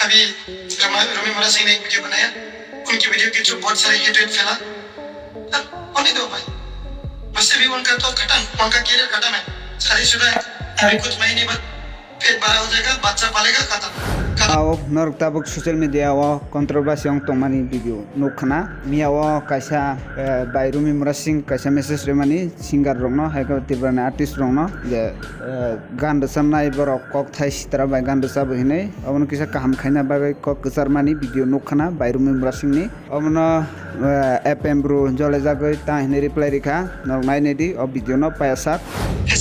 अभी रमी मोरा सिंह ने एक वीडियो बनाया, उनकी वीडियो के थ्रू बहुत सारे हेट फैला। होने दो भाई, वैसे भी उनका तो खत्म, उनका कैरियर खत्म है, शादीशुदा है। अभी कुछ महीने बाद पेट बड़ा हो जाएगा, बच्चा पालेगा, खत्म। Ao norok tabuk social media o controversy ang tongmani video nukna mia o kaisa bairumi murasing kaisa message remani singer rongno haika tibrana artist rongno je gan samnai borok kok thai sitara bai gan sabu hinai obno kisa kaham khaina bai kok kusarmani video nukna bairumi murasing ni obno fm bro jole jagoi ta hine reply rikha nornai nedi o video no payasa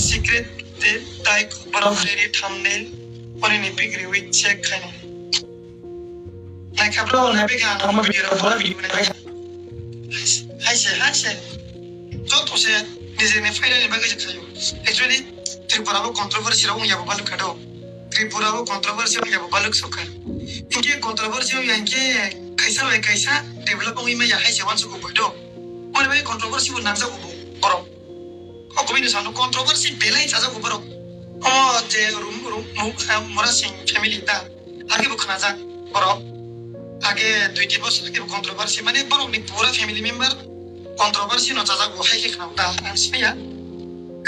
secret de tai barafreri thumbnail और इन pick review check खाने like अपना और happy का हम video पूरा video बनाएंगे हाय से जो तो से निजे ने फाइनल में गए खायो एक्चुअली त्रिपुरा को कंट्रोवर्सी रहो या बालू खड़ो त्रिपुरा को कंट्रोवर्सी या बालू सोकर इनके कंट्रोवर्सी या इनके कैसा डेवलप होई में या हाय से वंस को बडो और भाई कंट्रोवर्सी वो नाम से को बरो और कोई नहीं सानो कंट्रोवर्सी बेलाई चाचा को बरो जे मोरा सिंह फैमिली ता आगे बुखना जा बरो आगे दुई दिवस आगे कंट्रोवर्सी माने बरो नि पूरा फैमिली मेंबर कंट्रोवर्सी न जाजा गो हाय खना ता आंसिया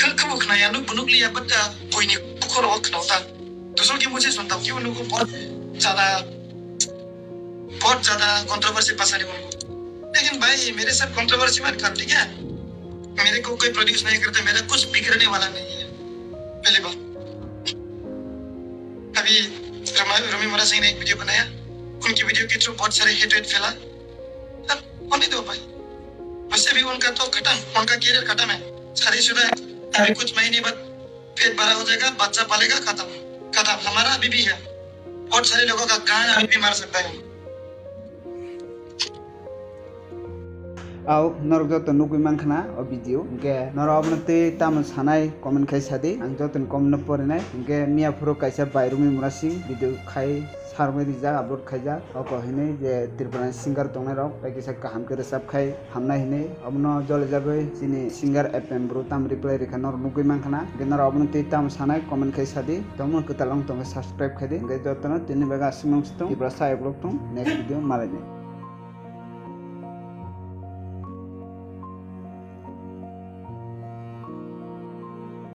खल बुखना या नु बुनुक लिया बट बयनि बुखर खना ता दूसरों की मुझे सुनता हूं कि उनको बहुत ज्यादा कंट्रोवर्सी पसंद है लेकिन भाई मेरे साथ कंट्रोवर्सी मत कर ठीक है मेरे को कोई प्रोड्यूस नहीं करता मेरा कुछ बिगड़ने वाला नहीं है पहली बात अभी रमी मोरा सिंह ने एक वीडियो बनाया उनकी वीडियो के थ्रू बहुत सारे हेट फैला होने दो भाई वैसे भी उनका तो खत्म उनका कैरियर खत्म है शादीशुदा है अभी कुछ महीने बाद पेट बड़ा हो जाएगा बच्चा पालेगा खत्म हमारा अभी भी है बहुत सारे लोगों का गान अभी भी मार सकता है Au norok joto nugui mankhana o video ke norok abno tei tamon sanai comment khai sadi ang joton comment porinai ke mia phuro kaisa bairumi murasing video khai sarmai rijak upload khaija oko hinai je tripura singer tongnai rok bai kisa kaham ke resap khai hamnai hinai abno jole jabai chini singer fm bro tam reply rekha nor nugui mankhana ke norok abno tei tam sanai comment khai sadi tomon kutalong tong subscribe khai de ke jotono tini baga simong stong tripura sai blog tong next video malai.